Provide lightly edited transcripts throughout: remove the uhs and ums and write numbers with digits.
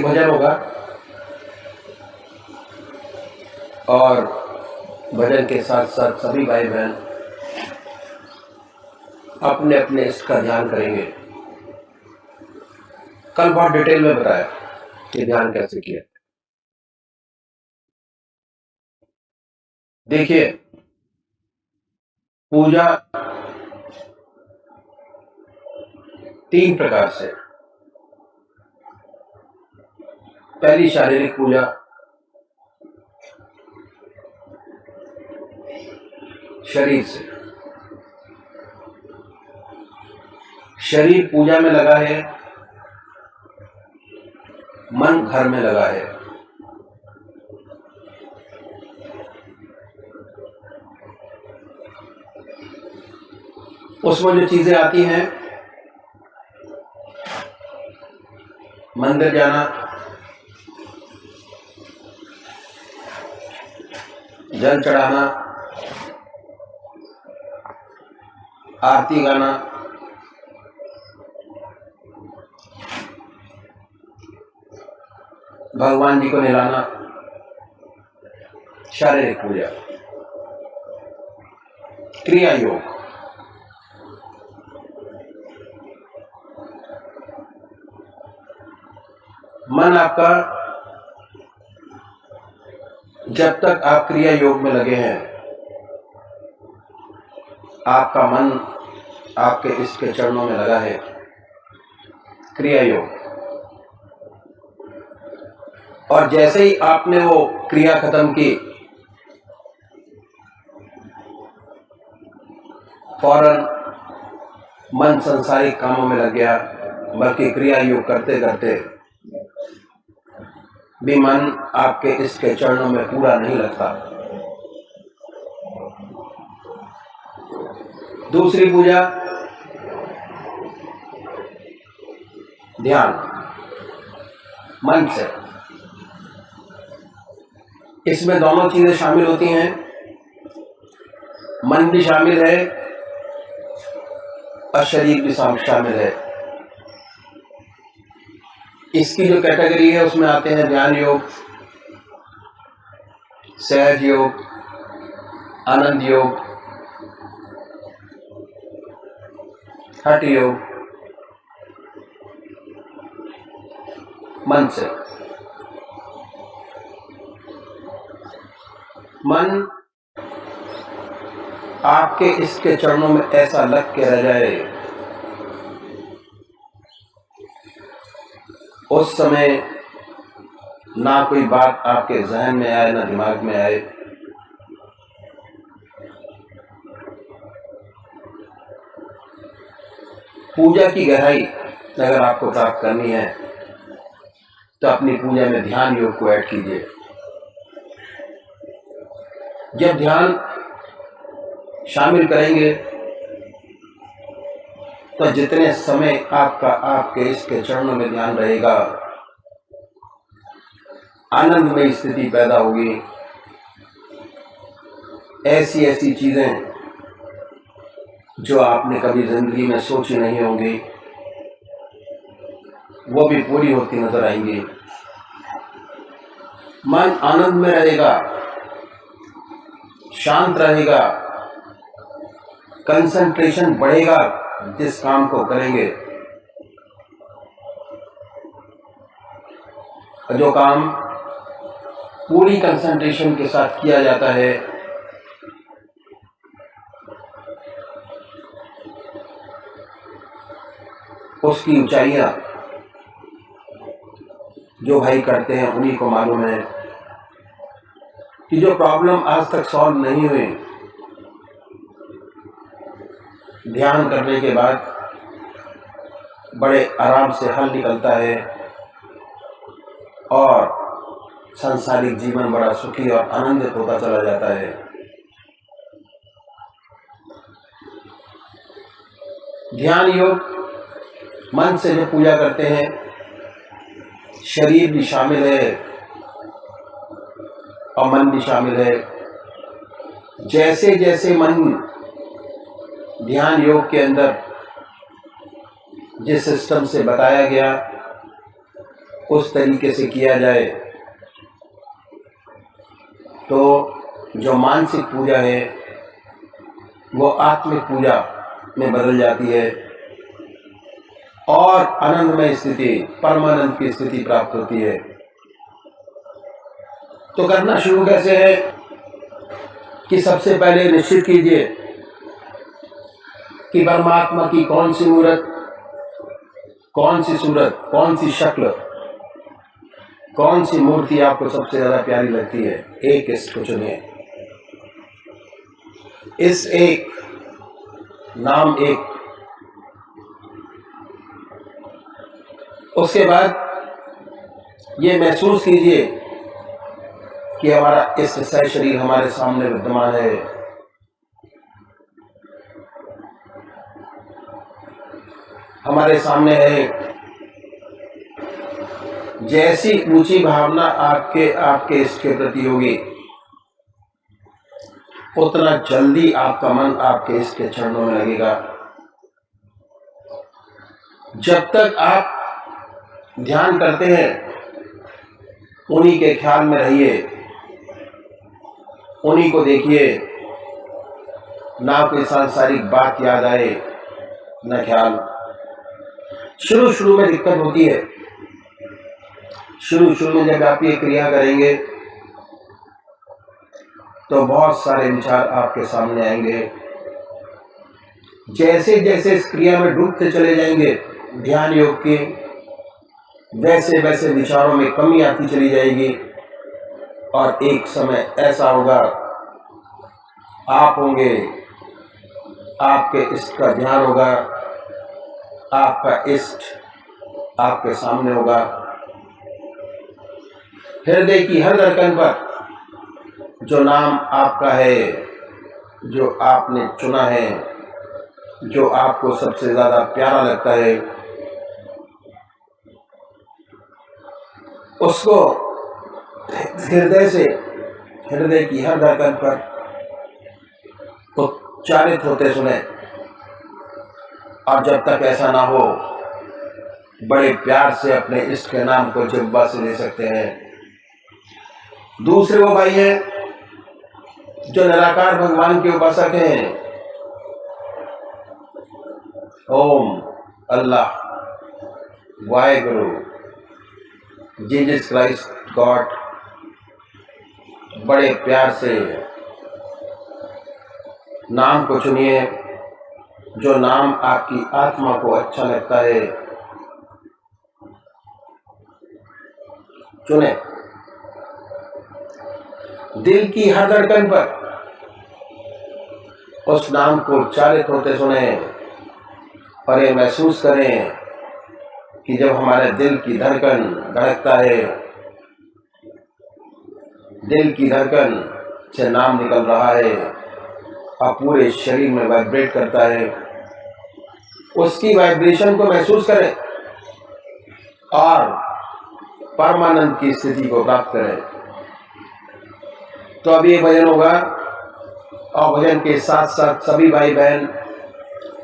भजन होगा और भजन के साथ साथ सभी भाई बहन अपने अपने इष्ट का ध्यान करेंगे। कल बहुत डिटेल में बताया कि ध्यान कैसे किया। देखिए, पूजा 3 प्रकार से। पहली शारीरिक पूजा, शरीर से। शरीर पूजा में लगा है, मन घर में लगा है। उसमें जो चीजें आती हैं, मंदिर जाना, जल चढ़ाना, आरती गाना, भगवान जी को नहलाना, शारीरिक पूजा। क्रिया योग, मन आपका जब तक आप क्रिया योग में लगे हैं, आपका मन आपके इष्ट के चरणों में लगा है। क्रिया योग। और जैसे ही आपने वो क्रिया खत्म की, फौरन मन संसारिक कामों में लग गया, बल्कि क्रिया योग करते करते भी मन आपके इष्ट के चरणों में पूरा नहीं लगता। दूसरी पूजा, ध्यान, मन से। इसमें दोनों चीजें शामिल होती हैं, मन भी शामिल है और शरीर भी शामिल है। इसकी जो कैटेगरी है उसमें आते हैं ध्यान योग, सहज योग, आनंद योग, हठ योग। मन से। मन आपके इसके चरणों में ऐसा लग के रह जाए, उस समय ना कोई बात आपके जहन में आए, ना दिमाग में आए। पूजा की गहराई अगर आपको प्राप्त करनी है तो अपनी पूजा में ध्यान योग को ऐड कीजिए। जब ध्यान शामिल करेंगे तो जितने समय आपका आपके इसके चरणों में ध्यान रहेगा, आनंदमय स्थिति पैदा होगी। ऐसी ऐसी चीजें जो आपने कभी जिंदगी में सोची नहीं होंगी, वो भी पूरी होती नजर आएंगी। मन आनंद में रहेगा, शांत रहेगा, कंसंट्रेशन बढ़ेगा जिस काम को करेंगे। जो काम पूरी कंसंट्रेशन के साथ किया जाता है, उसकी ऊंचाइयां जो भाई करते हैं उन्हीं को मालूम है कि जो प्रॉब्लम आज तक सॉल्व नहीं हुई, ध्यान करने के बाद बड़े आराम से हल निकलता है और सांसारिक जीवन बड़ा सुखी और आनंदित होता चला जाता है। ध्यान योग मन से जो पूजा करते हैं, शरीर भी शामिल है और मन भी शामिल है। जैसे जैसे मन ध्यान योग के अंदर जिस सिस्टम से बताया गया उस तरीके से किया जाए तो जो मानसिक पूजा है वो आत्मिक पूजा में बदल जाती है और आनंदमय स्थिति, परमानंद की स्थिति प्राप्त होती है। तो करना शुरू कैसे है कि सबसे पहले निश्चित कीजिए कि परमात्मा की कौन सी मूर्त, कौन सी सूरत, कौन सी शक्ल, कौन सी मूर्ति आपको सबसे ज्यादा प्यारी लगती है। एक इसको चुनिए। इस एक नाम एक, उसके बाद ये महसूस कीजिए कि हमारा इस सह शरीर हमारे सामने विद्यमान है। हमारे सामने है। जैसी ऊंची भावना आपके इष्ट के प्रति होगी उतना जल्दी आपका मन आपके इष्ट के चरणों में लगेगा। जब तक आप ध्यान करते हैं उन्हीं के ख्याल में रहिए, उन्हीं को देखिए, ना कोई सांसारिक बात याद आए न ख्याल। शुरू में दिक्कत होती है। शुरू में जब आप ये क्रिया करेंगे तो बहुत सारे विचार आपके सामने आएंगे। जैसे जैसे इस क्रिया में डूबते चले जाएंगे ध्यान योग के, वैसे वैसे विचारों में कमी आती चली जाएगी और एक समय ऐसा होगा आप होंगे, आपके इष्ट का ध्यान होगा, आपका इष्ट आपके सामने होगा। हृदय की हर धड़कन पर जो नाम आपका है, जो आपने चुना है, जो आपको सबसे ज्यादा प्यारा लगता है, उसको हृदय की हर धड़कन पर उच्चारित होते सुने। और जब तक ऐसा ना हो बड़े प्यार से अपने इष्ट के नाम को जिह्वा से ले सकते हैं। दूसरे वो भाई हैं जो निराकार भगवान के उपासक हैं। ओम, अल्लाह, वाहेगुरु, जीसस क्राइस्ट, गॉड, बड़े प्यार से नाम को चुनिए जो नाम आपकी आत्मा को अच्छा लगता है। चुने। दिल की हर धड़कन पर उस नाम को उच्चारित होते सुने और ये महसूस करें कि जब हमारे दिल की धड़कन धड़कता है, दिल की धड़कन से नाम निकल रहा है और पूरे शरीर में वाइब्रेट करता है, उसकी वाइब्रेशन को महसूस करें और परमानंद की स्थिति को प्राप्त करें। तो अब ये भजन होगा और भजन के साथ साथ सभी भाई बहन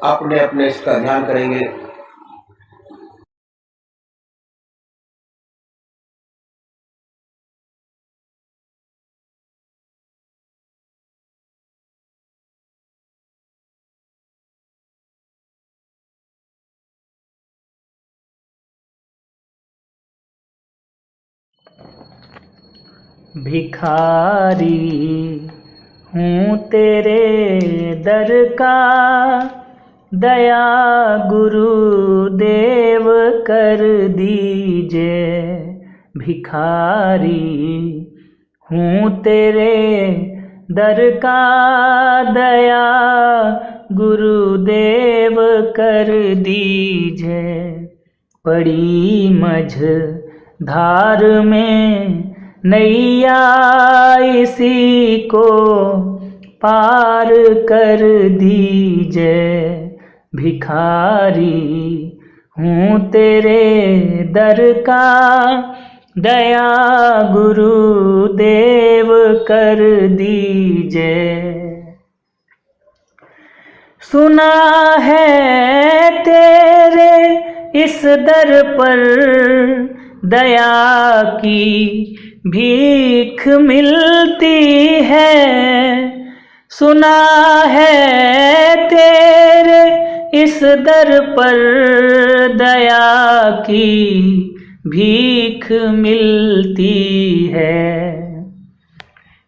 अपने अपने इसका ध्यान करेंगे। भिखारी हूँ तेरे दर का, दया गुरुदेव कर दीजिए। भिखारी हूँ तेरे दर का, दया गुरुदेव कर दीजिए। पड़ी मझ धार में नैया, इसी को पार कर दीजिए। भिखारी हूँ तेरे दर का, दया गुरुदेव कर दीजिए। सुना है तेरे इस दर पर दया की भीख मिलती है। सुना है तेरे इस दर पर दया की भीख मिलती है।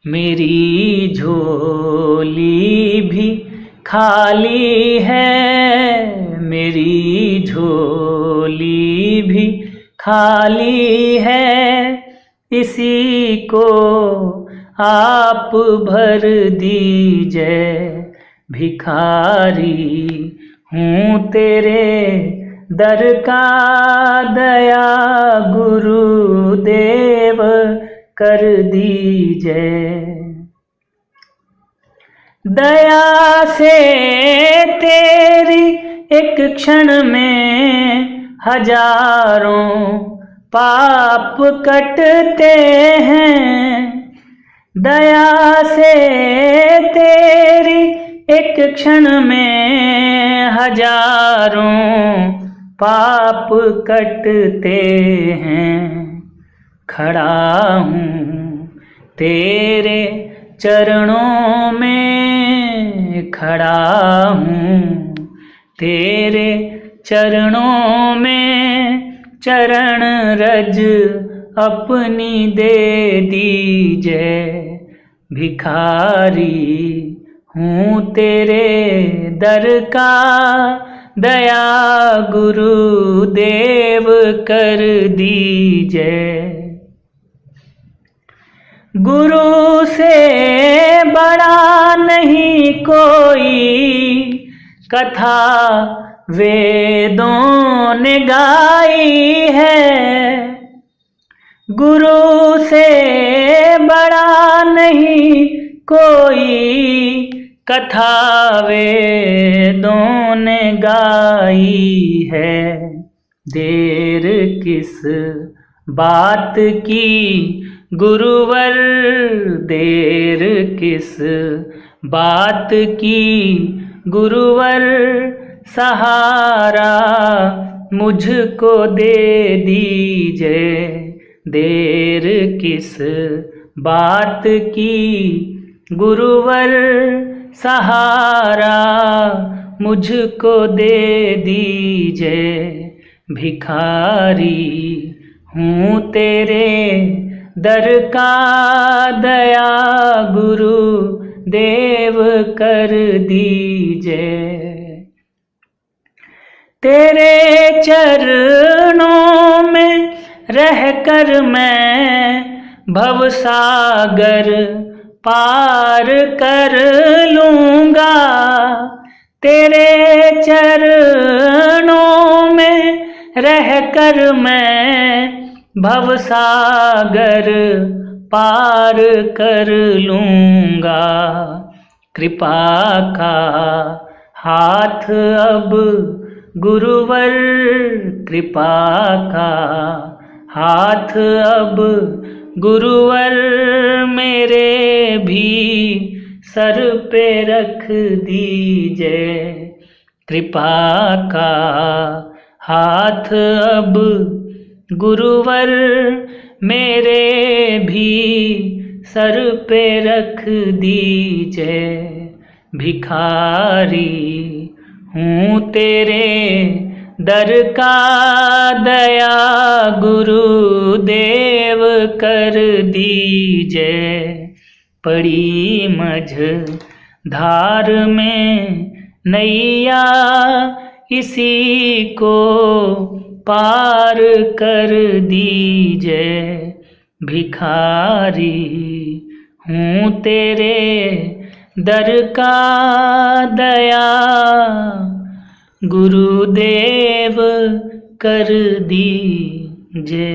मेरी झोली भी खाली है, मेरी झोली भी खाली है, इसी को आप भर दीजिए। भिखारी हूँ तेरे दर का, दया गुरुदेव कर दीजिए। दया से तेरी एक क्षण में हजारों पाप कटते हैं। दया से तेरी एक क्षण में हजारों पाप कटते हैं। खड़ा हूँ तेरे चरणों में, खड़ा हूँ तेरे चरणों में, चरण रज अपनी दे दीजिए। भिखारी हूँ तेरे दर का, दया गुरुदेव कर दीजिए। गुरु से बड़ा नहीं कोई, कथा वेदों ने गाई है। गुरु से बड़ा नहीं कोई, कथा वेदों ने गाई है। देर किस बात की गुरुवर, देर किस बात की गुरुवर, सहारा मुझको दे दीजिए। देर किस बात की गुरुवर, सहारा मुझको दे दीजिए। भिखारी हूँ तेरे दर का, दया गुरु देव कर दीजिए। तेरे चरणों में रहकर मैं भवसागर पार कर लूँगा। तेरे चरणों में रहकर मैं भवसागर पार कर लूँगा। कृपा का हाथ अब गुरुवर, कृपा का हाथ अब गुरुवर, मेरे भी सर पे रख दीजिए। कृपा का हाथ अब गुरुवर, मेरे भी सर पे रख दीजिए। भिखारी हूँ तेरे दर का, दया गुरुदेव कर दीजिए। पड़ी मझ धार में नैया, इसी को पार कर दीजिए। भिखारी हूँ तेरे दर का, दया गुरुदेव कर दीजिए।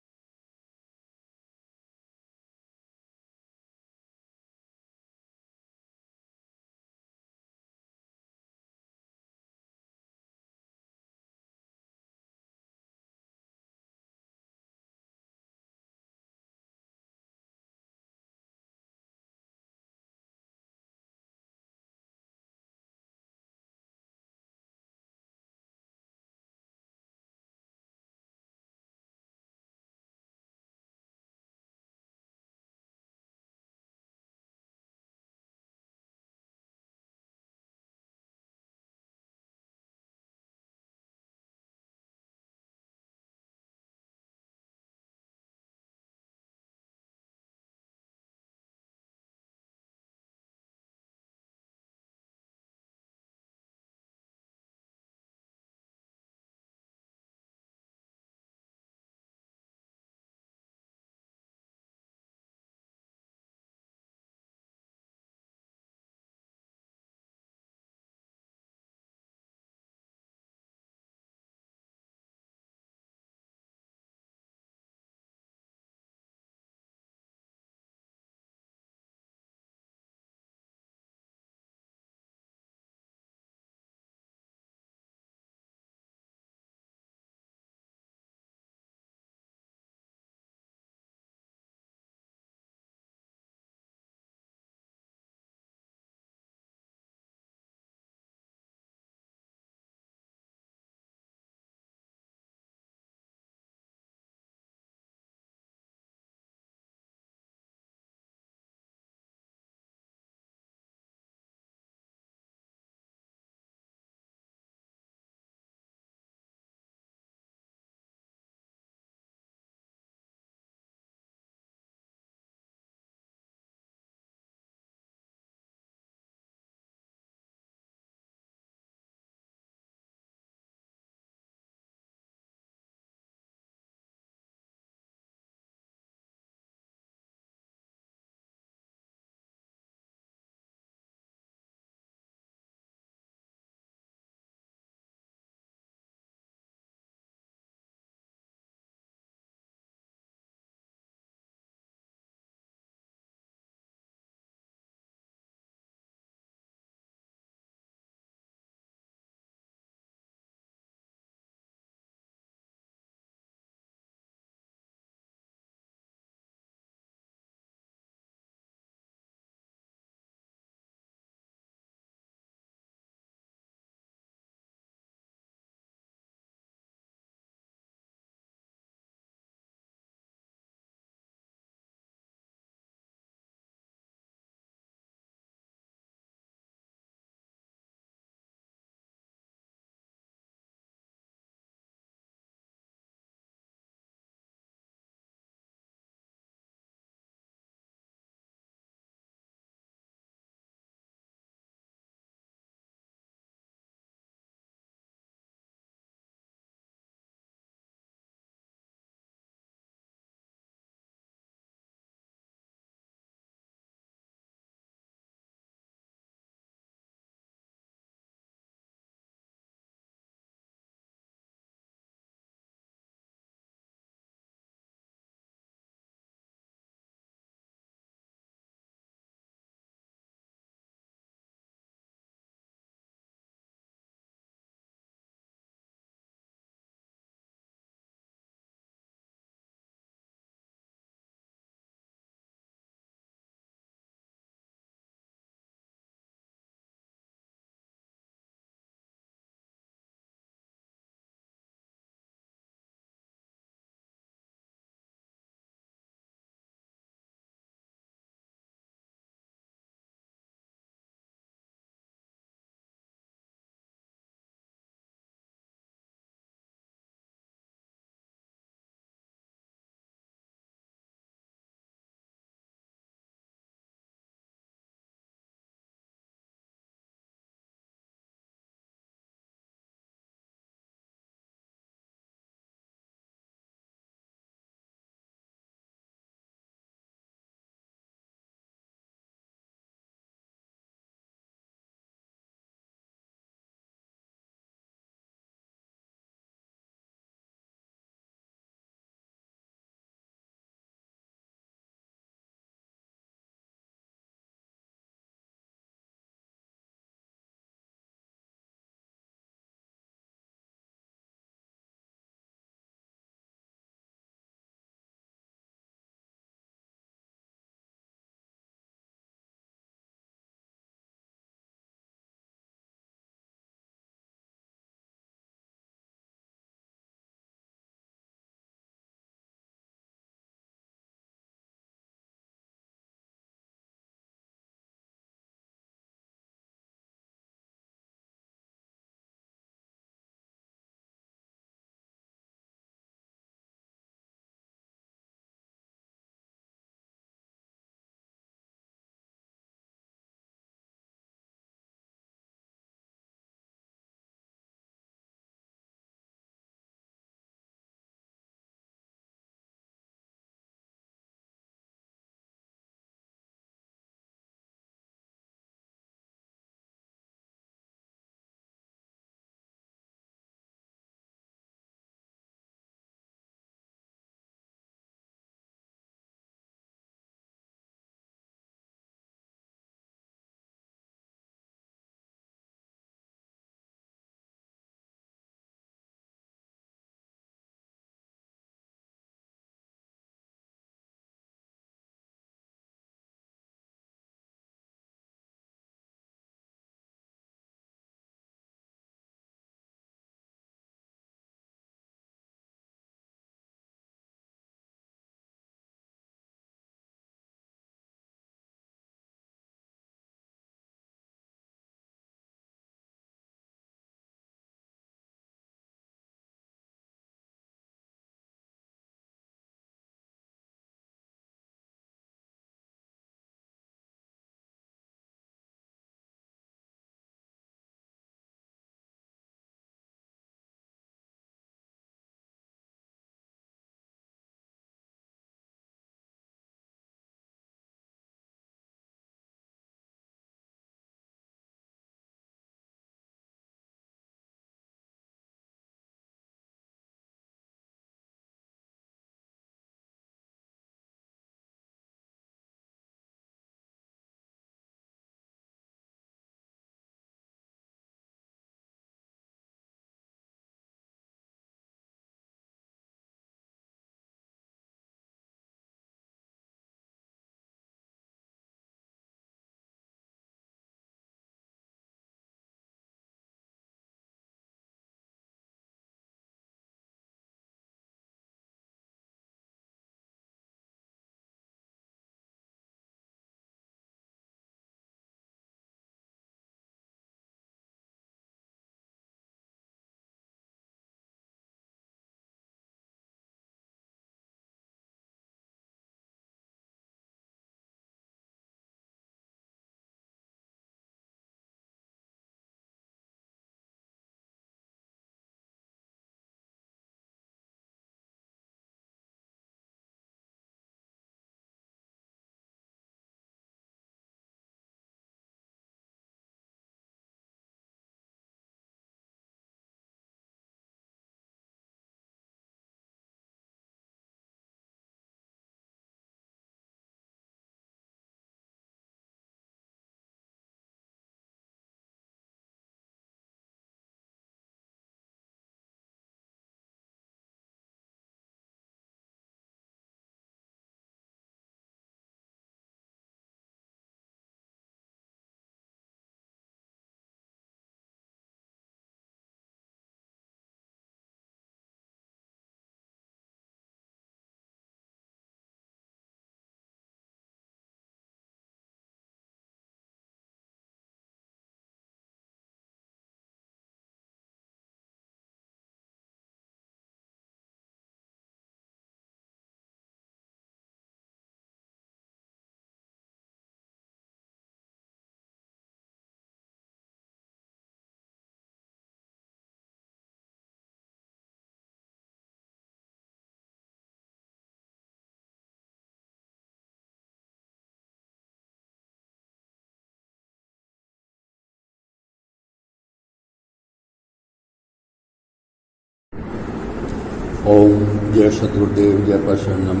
ओम जय सतगुरुदेव जय प्रसन्नम।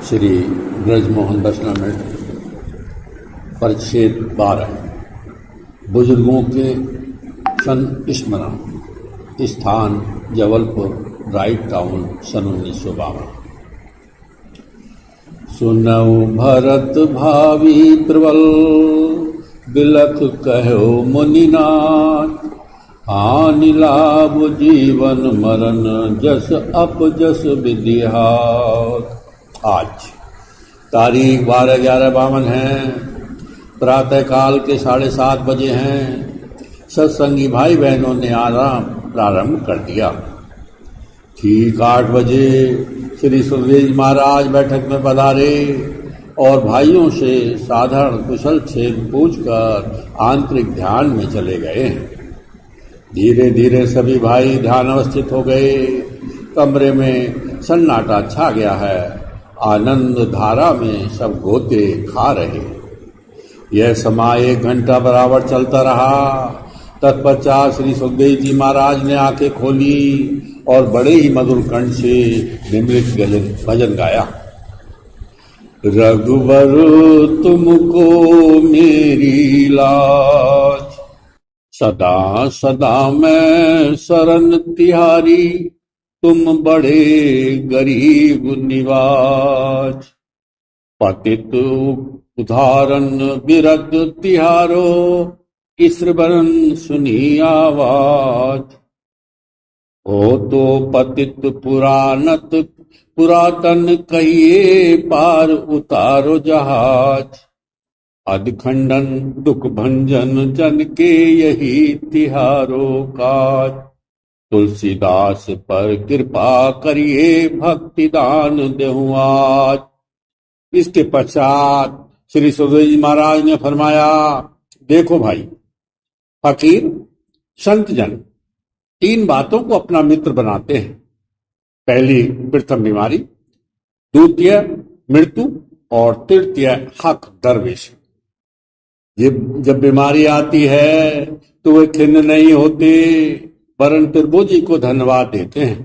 श्री ब्रजमोहन वैष्णव परिच्छेद 12 बुजुर्गों के संस्मरण। स्थान जबलपुर, राइट टाउन, सन 1952। सुनऊ भरत भावी प्रबल, बिलख कहो मुनिनाथ। हानि लाभ जीवन मरण, जस अपजस विद्यात। आज तारीख 12/11/52 है। प्रातः काल के 7:30 बजे हैं। सत्संगी भाई बहनों ने आराम प्रारंभ कर दिया। ठीक 8 बजे श्री सुखदेव जी महाराज बैठक में पधारे और भाइयों से साधारण कुशल क्षेम पूछकर आंतरिक ध्यान में चले गए। धीरे धीरे सभी भाई ध्यान अवस्थित हो गए। कमरे में सन्नाटा छा गया है। आनंद धारा में सब गोते खा रहे। यह समय 1 घंटा बराबर चलता रहा। तत्पश्चात श्री सुखदेव जी महाराज ने आंखें खोली और बड़े ही मधुर कंठ से निम्नलिखित भजन गाया। रघुवर तुमको मेरी लाज, सदा सदा मैं शरण तिहारी। तुम बड़े गरीब निवाज, पतित उदाहरण बिरद तिहारो। ईश्वरन सुनी आवाज, हो तो पतित पुरातन कहिए पार उतारो जहाज। अधखंडन दुख भंजन जन के यही तिहारो काज। तुलसीदास पर कृपा करिए भक्ति दान देहूं आज। इसके पश्चात श्री सुखदेव जी महाराज ने फरमाया, देखो भाई, फकीर संत जन 3 बातों को अपना मित्र बनाते हैं। पहली प्रथम बीमारी, द्वितीय मृत्यु और तृतीय हक दरवेश। जब बीमारी आती है तो वे खिन्न नहीं होते, वरन प्रभु जी को धन्यवाद देते हैं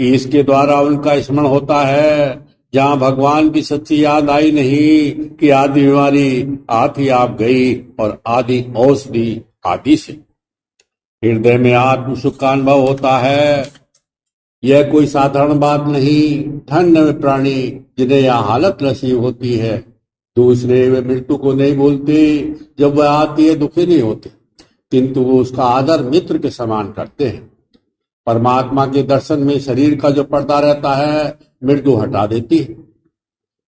कि इसके द्वारा उनका स्मरण होता है। जहां भगवान की सच्ची याद आई नहीं कि आदि बीमारी आती आप गई और आदि औषधि आदि से हृदय में आत्म सुख का अनुभव होता है। यह कोई साधारण बात नहीं। धन्य वे प्राणी जिन्हें यह हालत नसीब होती है। दूसरे वे मृत्यु को नहीं भूलते। जब वह आती है दुखी नहीं होते, किंतु वो उसका आदर मित्र के समान करते हैं। परमात्मा के दर्शन में शरीर का जो पर्दा रहता है, मृत्यु हटा देती है।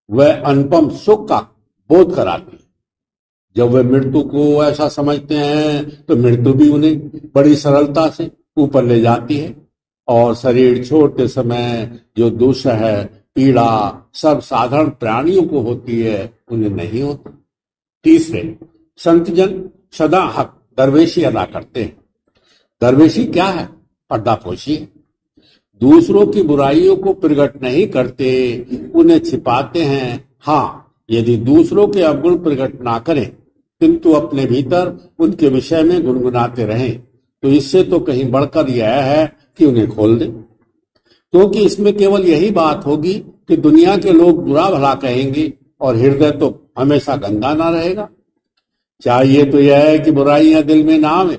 वह अनुपम सुख का बोध कराती है। जब वे मृत्यु को ऐसा समझते हैं तो मृत्यु भी उन्हें बड़ी सरलता से ऊपर ले जाती है और शरीर छोड़ते समय जो दुख है, पीड़ा सब साधारण प्राणियों को होती है, उन्हें नहीं होती। तीसरे, संतजन सदा हक दरवेशी अदा करते हैं। दरवेशी क्या है? पर्दापोशी। दूसरों की बुराइयों को प्रकट नहीं करते, उन्हें छिपाते हैं। हाँ, यदि दूसरों के अवगुण प्रकट ना करें किंतु अपने भीतर उनके विषय में गुनगुनाते रहें, तो इससे तो कहीं बढ़कर यह है कि उन्हें खोल दें। क्योंकि इसमें केवल यही बात होगी कि दुनिया के लोग बुरा भला कहेंगे और हृदय तो हमेशा गंदा ना रहेगा। चाहिए तो यह है कि बुराइयां दिल में ना आवे,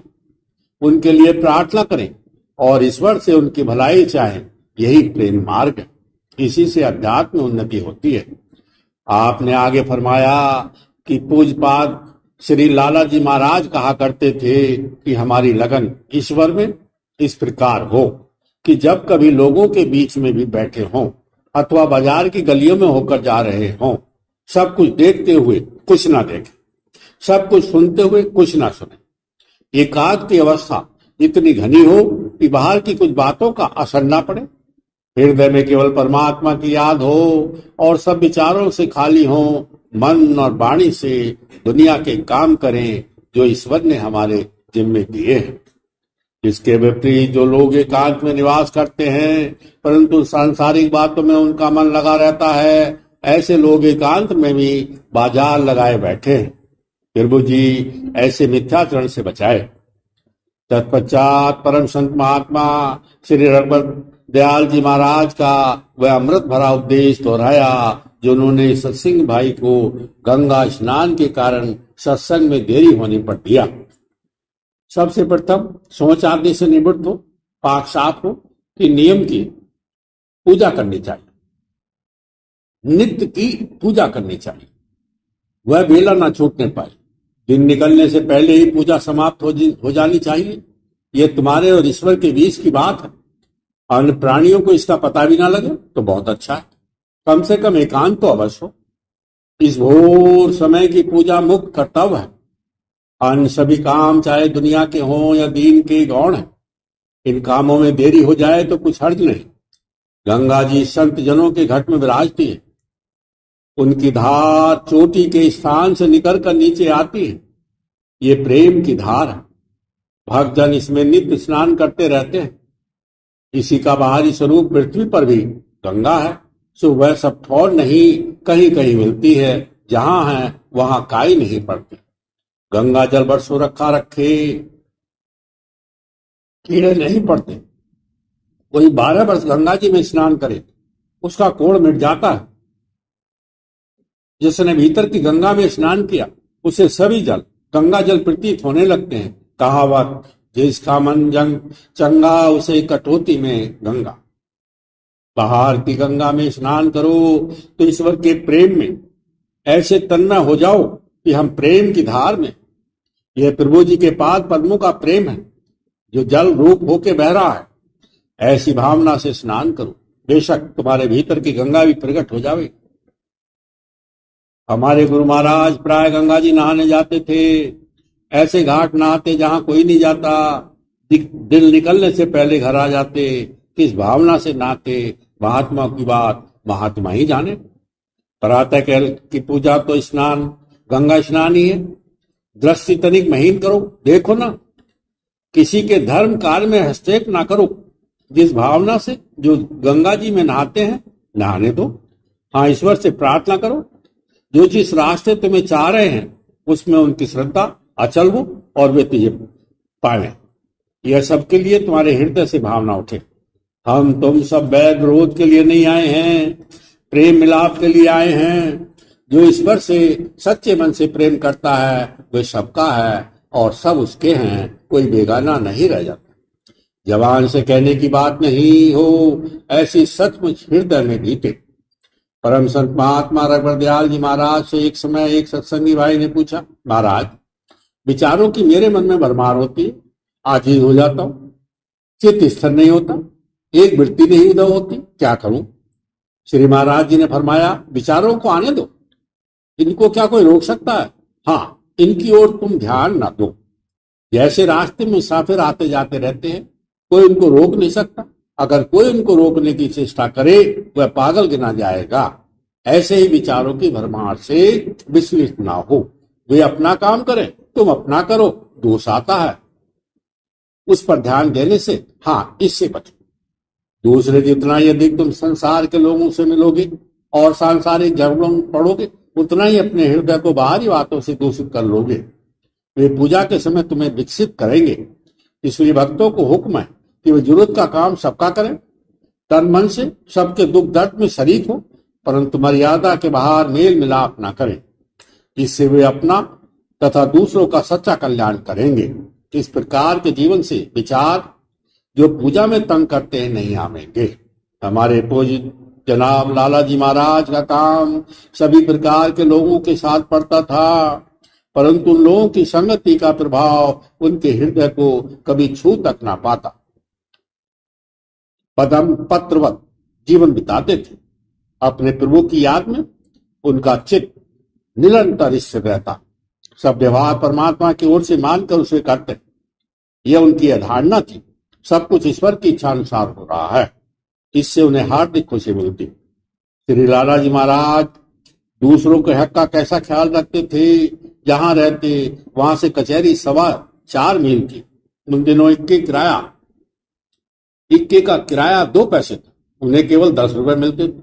उनके लिए प्रार्थना करें और ईश्वर से उनकी भलाई चाहें। यही प्रेम मार्ग है। इसी से अध्यात्म में उन्नति होती है। आपने आगे फरमाया कि पूज्यपाद श्री लाला जी महाराज कहा करते थे कि हमारी लगन ईश्वर में इस प्रकार हो कि जब कभी लोगों के बीच में भी बैठे हों अथवा बाजार की गलियों में होकर जा रहे हों, सब कुछ देखते हुए कुछ ना देखें, सब कुछ सुनते हुए कुछ ना सुने। एकांत की अवस्था इतनी घनी हो कि बाहर की कुछ बातों का असर ना पड़े। हृदय में केवल परमात्मा की याद हो और सब विचारों से खाली हो। मन और वाणी से दुनिया के काम करें जो ईश्वर ने हमारे जिम्मे दिए हैं। इसके विपरीत जो लोग एकांत में निवास करते हैं परंतु सांसारिक बातों में उनका मन लगा रहता है, ऐसे लोग एकांत में भी बाजार लगाए बैठे हैं। प्रभु जी ऐसे मिथ्याचरण से बचाए। तत्पश्चात परम संत महात्मा श्री रघुवर दयाल जी महाराज का वह अमृत भरा उपदेश दोहराया जो उन्होंने सत्संग भाई को गंगा स्नान के कारण सत्संग में देरी होने पर दिया। सबसे प्रथम सोच आदि से निवृत्त हो, पाक साफ हो कि नियम की पूजा करनी चाहिए, नित्य की पूजा करनी चाहिए, वह बेला ना छूटने पाए। दिन निकलने से पहले ही पूजा समाप्त हो जानी चाहिए। यह तुम्हारे और ईश्वर के बीच की बात है। अन्य प्राणियों को इसका पता भी ना लगे तो बहुत अच्छा है। कम से कम एकांत तो अवश्य हो। इस घोर समय की पूजा मुख्य कर्तव्य है। अन्य सभी काम चाहे दुनिया के हों या दीन के गौण है, इन कामों में देरी हो जाए तो कुछ हर्ज नहीं। गंगा जी संत जनों के घट में विराजती है। उनकी धार चोटी के स्थान से निकल कर नीचे आती है। ये प्रेम की धार है। भक्तजन इसमें नित्य स्नान करते रहते हैं। इसी का बाहरी स्वरूप पृथ्वी पर भी गंगा है। सो वह सब ठौर नहीं, कहीं कहीं मिलती है। जहां है वहां काई नहीं पड़ती। गंगा जल बरसों रखा रखे, कीड़े नहीं पड़ते। कोई 12 वर्ष गंगा जी में स्नान करे, उसका कोढ़ मिट जाता है। जिसने भीतर की गंगा में स्नान किया, उसे सभी जल गंगा जल प्रतीत होने लगते हैं। कहावत, जिसका मन जंग चंगा उसे कटौती में गंगा। बाहर की गंगा में स्नान करो तो ईश्वर के प्रेम में ऐसे तन्ना हो जाओ कि हम प्रेम की धार में। यह प्रभु जी के पाद पद्मों का प्रेम है जो जल रूप होके बह रहा है। ऐसी भावना से स्नान करो, बेशक तुम्हारे भीतर की गंगा भी प्रकट हो जावे। हमारे गुरु महाराज प्राय गंगा जी नहाने जाते थे। ऐसे घाट नहाते जहां कोई नहीं जाता। दिल निकलने से पहले घर आ जाते। किस भावना से नहाते, महात्मा की बात महात्मा ही जाने। प्रातः काल की पूजा तो स्नान, गंगा स्नान ही है। दृष्टि तनिक महीन करो, देखो ना, किसी के धर्म कार्य में हस्तक्षेप ना करो। जिस भावना से जो गंगा जी में नहाते हैं, नहाने दो। हाँ, ईश्वर से प्रार्थना करो जो जिस रास्ते तुम्हें चाह रहे हैं उसमें उनकी श्रद्धा अचल हो और वे तुझे पाए। यह सबके लिए तुम्हारे हृदय से भावना उठे। हम तुम सब वैर विरोध के लिए नहीं आए हैं, प्रेम मिलाप के लिए आए हैं। जो ईश्वर से सच्चे मन से प्रेम करता है वे सबका है और सब उसके हैं, कोई बेगाना नहीं रह जाता। जवान से कहने की बात नहीं हो, ऐसी सचमुच हृदय में बीते। परम संत महात्मा रघुवर दयाल जी महाराज से एक समय एक सत्संगी भाई ने पूछा, महाराज, विचारों की मेरे मन में भरमार होती है, आजीज हो जाता हूँ, चित्त स्थिर नहीं होता, एक वृत्ति नहीं उदय होती, क्या करूं? श्री महाराज जी ने फरमाया, विचारों को आने दो, इनको क्या कोई रोक सकता है? हाँ, इनकी ओर तुम ध्यान ना दो। जैसे रास्ते में मुसाफिर आते जाते रहते हैं, कोई उनको रोक नहीं सकता। अगर कोई उनको रोकने की चेष्टा करे वह पागल गिना जाएगा। ऐसे ही विचारों की भरमार से विचलित ना हो। वे अपना काम करें, तुम अपना करो, दोष आता है उस पर ध्यान देने से। हाँ, इससे बचो। दूसरे जितना यदि तुम संसार के लोगों से मिलोगे और सांसारिक झगड़ों में पड़ोगे, उतना ही अपने हृदय को बाहरी बातों से दूषित कर लोगे। वे पूजा के समय तुम्हें विकसित करेंगे। इसलिए भक्तों को हुक्म है कि वे जरूरत का काम सबका करें, तन मन से सबके दुख दर्द में शरीक हो, परंतु मर्यादा के बाहर मेल मिलाप ना करें। इससे वे अपना तथा दूसरों का सच्चा कल्याण करेंगे। इस प्रकार के जीवन से विचार जो पूजा में तंग करते हैं नहीं आवेंगे। हमारे पूज्य जनाब लाला जी महाराज का काम सभी प्रकार के लोगों के साथ पड़ता था, परंतु उन लोगों की संगति का प्रभाव उनके हृदय को कभी छू तक ना पाता। पदम पत्रवत जीवन बिताते थे। अपने प्रभु की याद में उनका चित्त निरंतर स्थिर रहता। सब व्यवहार परमात्मा की ओर से मानकर उसे करते। यह उनकी अधारणा थी। सब कुछ ईश्वर की इच्छा अनुसार हो रहा है। इससे उन्हें हार्दिक खुशी मिलती। श्री लाला जी महाराज दूसरों के हक का कैसा ख्याल रखते थे। जहां रहते वहां से कचहरी 4.25 मील की। उन दिनों इक्के का किराया 2 पैसे था। उन्हें केवल 10 रुपए मिलते थे।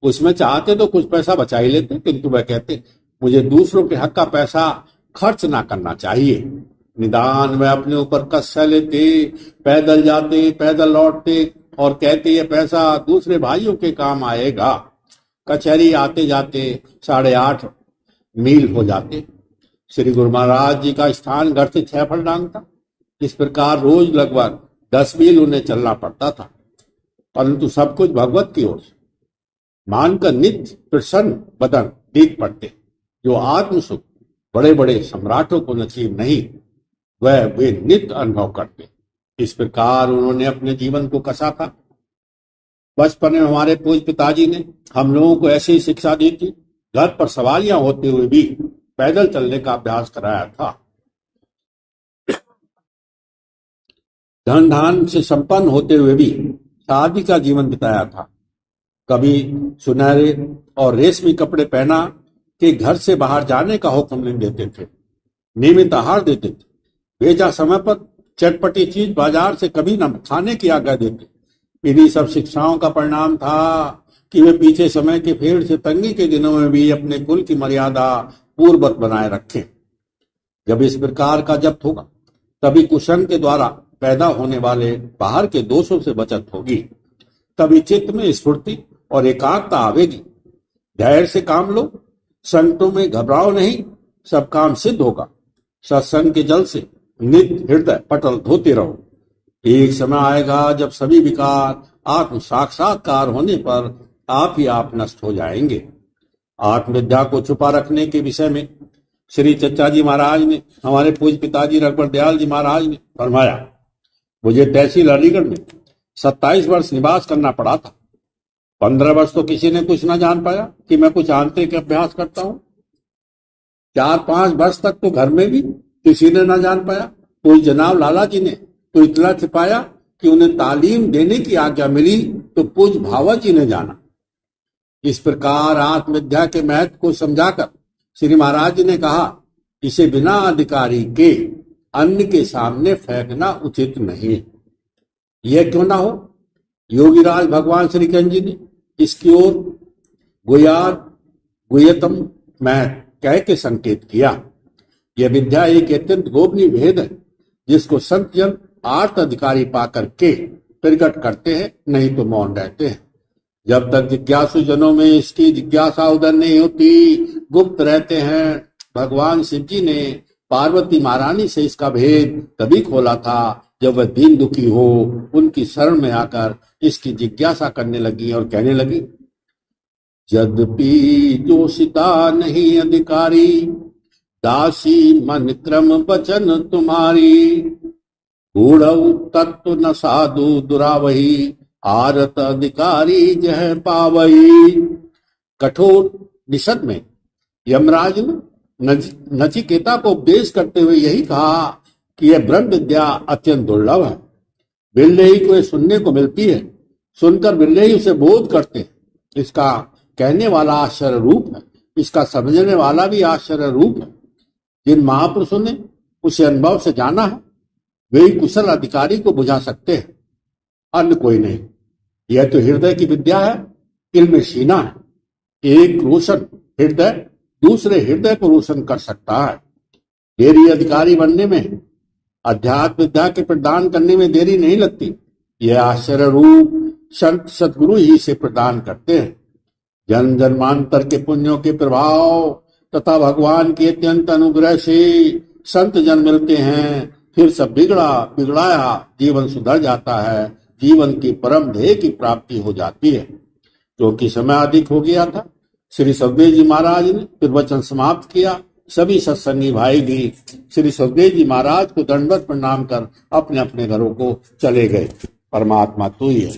उसमें चाहते तो कुछ पैसा बचा ही लेते, किंतु वह कहते, मुझे दूसरों के हक का पैसा खर्च ना करना चाहिए। निदान वह अपने ऊपर कष्ट सह लेते, पैदल जाते, पैदल लौटते, और कहते ये पैसा दूसरे भाइयों के काम आएगा। कचहरी आते जाते 8.5 मील हो जाते। श्री गुरु महाराज जी का स्थान घर से 6 फरलांग था। इस प्रकार रोज लगभग 10 मील उन्हें चलना पड़ता था, परंतु सब कुछ भगवत की ओर से मानकर नित्य प्रसन्न बदन देख पड़ते। जो आत्म सुख बड़े बड़े सम्राटों को नसीब नहीं, वह वे नित्य अनुभव करते। इस प्रकार उन्होंने अपने जीवन को कसा था। बचपन में हमारे पूज्य पिताजी ने हम लोगों को ऐसी ही शिक्षा दी थी। घर पर सवारियां होते हुए भी पैदल चलने का अभ्यास कराया था। धन धान से संपन्न होते हुए भी शादी का जीवन बिताया था। कभी सुनहरे और रेशमी कपड़े पहना के घर से बाहर जाने का हुक्म नहीं देते थे। नियमित आहार देते थे। बेचा समय पर चटपटी चीज बाजार से कभी न खाने की आज्ञा देते। इन्हीं सब शिक्षाओं का परिणाम था कि वे पीछे समय के फेर से तंगी के दिनों में भी अपने कुल की मर्यादा पूर्ववत बनाए रखें। जब इस प्रकार का जब्त होगा, तभी कुशन के द्वारा पैदा होने वाले बाहर के दोषों से बचत होगी। तभी चित्त में स्फूर्ति और एकाग्रता आवेगी। धैर्य से काम लो, संकटों में घबराओ नहीं, सब काम सिद्ध होगा। सत्संग के जल से नित्य हृदय पटल धोते रहो। एक समय आएगा जब सभी विकार आत्म साक्षात्कार होने पर आप ही आप नष्ट हो जाएंगे। आत्मविद्या को छुपा रखने के विषय में श्री चचा जी महाराज ने, हमारे पूज्य पिताजी रघुवर दयाल जी महाराज ने फरमाया, मुझे तहसील अलीगढ़ में 27 वर्ष निवास करना पड़ा था। 15 वर्ष तो किसी ने कुछ न जान पाया कि मैं कुछ आंतरिक अभ्यास करता हूँ। 4-5 वर्ष तक तो घर में भी किसी ने न जान पाया। कोई जनाब लाला जी ने तो इतना छिपाया कि उन्हें तालीम देने की आज्ञा मिली तो पूज्य भावा जी ने जाना। इस प्रकार आत्मविद्या के महत्व को समझाकर श्री महाराज जी ने कहा, इसे बिना अधिकारी के अन्य के सामने फेंकना उचित नहीं। यह क्यों ना हो, योगीराज भगवान श्री कृष्ण जी ने इसकी ओर गुह्यतम महत्व कह के संकेत किया। यह विद्या एक अत्यंत गोपनीय भेद है, जिसको संत जन आर्त अधिकारी पाकर के प्रकट करते हैं, नहीं तो मौन रहते हैं। जब तक जिज्ञासु जनों में इसकी जिज्ञासा उदय नहीं होती, गुप्त रहते हैं। भगवान शिव जी ने पार्वती महारानी से इसका भेद तभी खोला था जब वह दीन दुखी हो उनकी शरण में आकर इसकी जिज्ञासा करने लगी और कहने लगी, यद्यपि जोशिता नहीं अधिकारी, दासी मन क्रम वचन तुम्हारी, गूढ़ तत्व न साधु दुरावही, आरत अधिकारी जह पावई। कठोर निषद में यमराज ने नचिकेता को उपदेश करते हुए यही कहा कि यह ब्रह्म विद्या अत्यंत दुर्लभ है। बिल्ले ही को सुनने को मिलती है, सुनकर बिल्ले ही उसे बोध करते हैं। इसका कहने वाला आश्चर्य रूप है, इसका समझने वाला भी आश्चर्य रूप है। जिन महापुरुषों ने उसे अनुभव से जाना है, वे ही कुशल अधिकारी को बुझा सकते हैं, अन्य कोई नहीं। यह तो हृदय की विद्या है, इल्म सीना है। एक रोशन हृदय दूसरे हृदय को रोशन कर सकता है। देरी अधिकारी बनने में, अध्यात्म विद्या के प्रदान करने में देरी नहीं लगती। यह आश्चर्य रूप संत सदगुरु ही से प्रदान करते हैं। जन्म जन्मांतर के पुण्यों के प्रभाव तथा भगवान के अत्यंत अनुग्रह से संत जन मिलते हैं। फिर सब बिगड़ाया जीवन सुधर जाता है, जीवन की परम ध्येय की प्राप्ति हो जाती है। क्योंकि समय अधिक हो गया था, श्री सुखदेव जी महाराज ने फिर वचन समाप्त किया। सभी सत्संगी भाई भी श्री सुखदेव जी महाराज को दंडवत प्रणाम कर अपने अपने घरों को चले गए। परमात्मा तू ही है।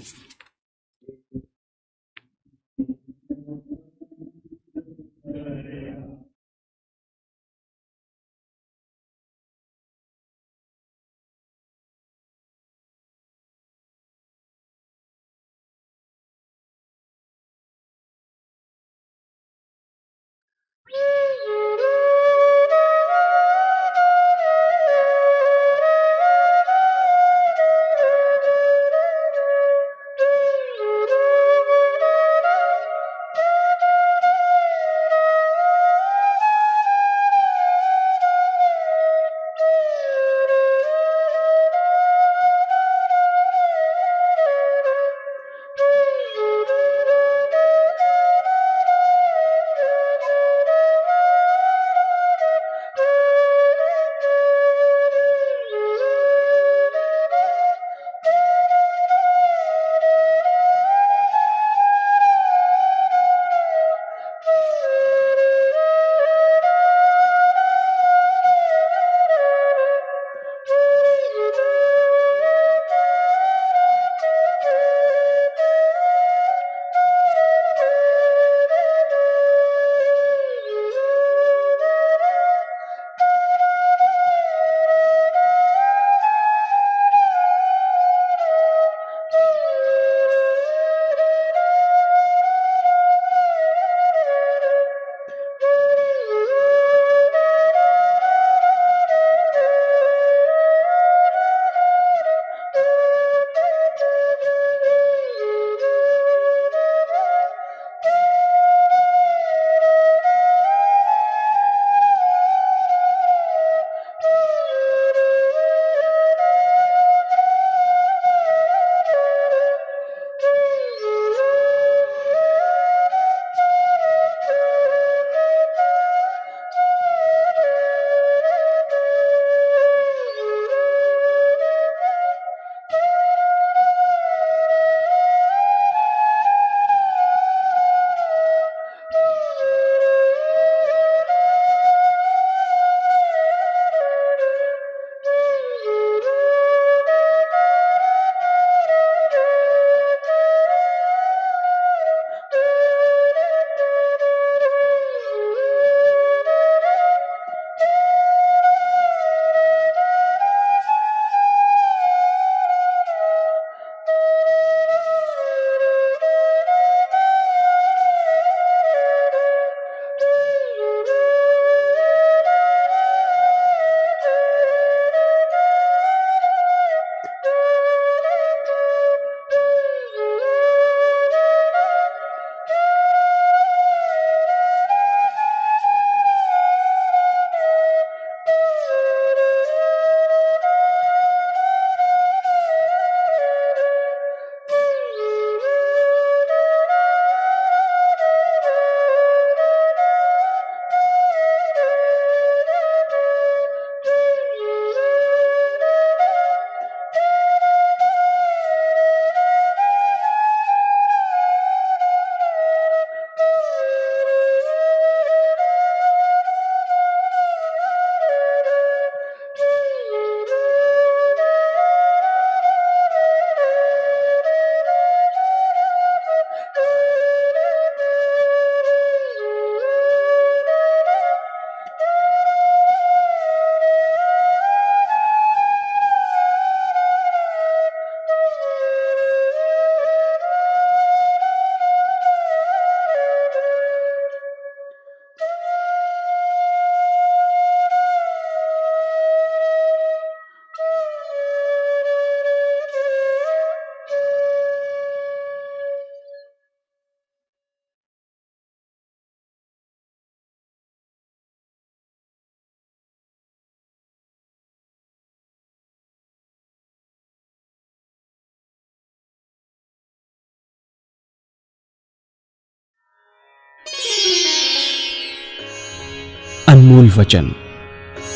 अनमोल वचन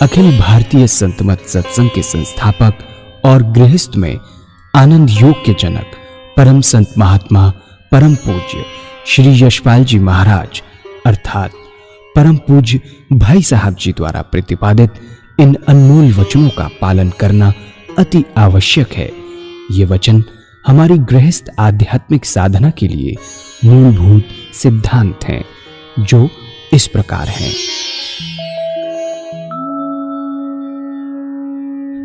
अखिल भारतीय संत मत सत्संग के संस्थापक और गृहस्थ में आनंद योग के जनक परम संत महात्मा परम पूज्य श्री यशपाल जी महाराज अर्थात परम पूज्य भाई साहब जी द्वारा प्रतिपादित इन अनमोल वचनों का पालन करना अति आवश्यक है। ये वचन हमारी गृहस्थ आध्यात्मिक साधना के लिए मूलभूत सिद्धांत हैं, जो इस प्रकार हैं।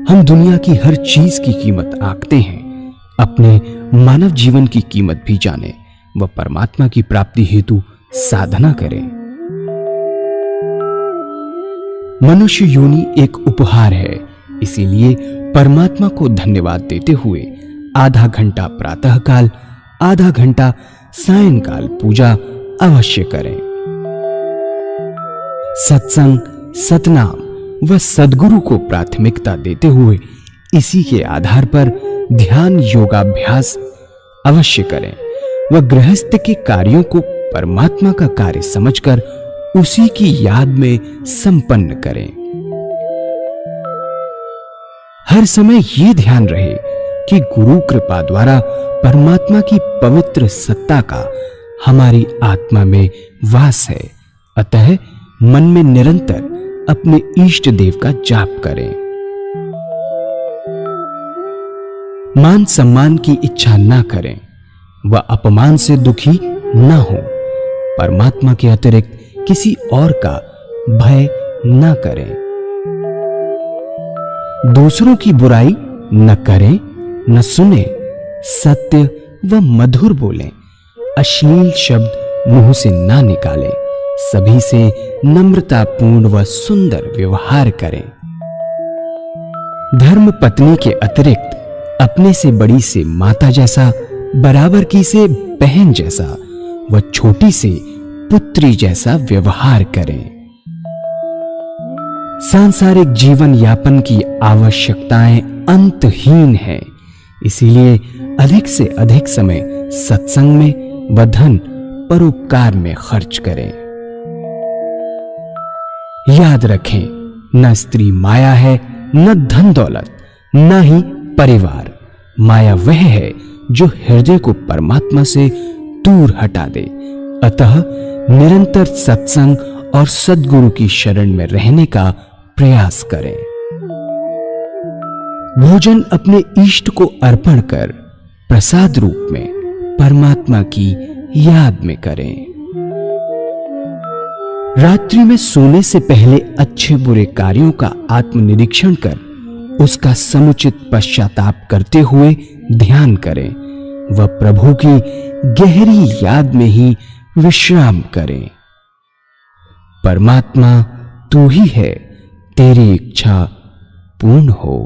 हम दुनिया की हर चीज की कीमत आंकते हैं, अपने मानव जीवन की कीमत भी जाने व परमात्मा की प्राप्ति हेतु साधना करें। मनुष्य योनि एक उपहार है, इसीलिए परमात्मा को धन्यवाद देते हुए आधा घंटा प्रातःकाल, आधा घंटा सायंकाल पूजा अवश्य करें। सत्संग, सतनाम व सद्गुरु को प्राथमिकता देते हुए इसी के आधार पर ध्यान योगाभ्यास अवश्य करें व गृहस्थ के कार्यों को परमात्मा का कार्य समझकर उसी की याद में संपन्न करें। हर समय ये ध्यान रहे कि गुरु कृपा द्वारा परमात्मा की पवित्र सत्ता का हमारी आत्मा में वास है, अतः मन में निरंतर अपने इष्ट देव का जाप करें। मान सम्मान की इच्छा ना करें व अपमान से दुखी ना हो। परमात्मा के अतिरिक्त किसी और का भय ना करें। दूसरों की बुराई न करें, न सुने, सत्य व मधुर बोलें, अश्लील शब्द मुंह से ना निकालें, सभी से नम्रतापूर्ण व सुंदर व्यवहार करें। धर्म पत्नी के अतिरिक्त अपने से बड़ी से माता जैसा, बराबर की से बहन जैसा व छोटी से पुत्री जैसा व्यवहार करें। सांसारिक जीवन यापन की आवश्यकताएं अंतहीन है, इसीलिए अधिक से अधिक समय सत्संग में व धन परोपकार में खर्च करें। याद रखें, न स्त्री माया है, न धन दौलत, न ही परिवार। माया वह है जो हृदय को परमात्मा से दूर हटा दे। अतः निरंतर सत्संग और सद्गुरु की शरण में रहने का प्रयास करें। भोजन अपने इष्ट को अर्पण कर प्रसाद रूप में परमात्मा की याद में करें। रात्रि में सोने से पहले अच्छे बुरे कार्यों का आत्मनिरीक्षण कर उसका समुचित पश्चाताप करते हुए ध्यान करें व प्रभु की गहरी याद में ही विश्राम करें। परमात्मा तू ही है, तेरी इच्छा पूर्ण हो।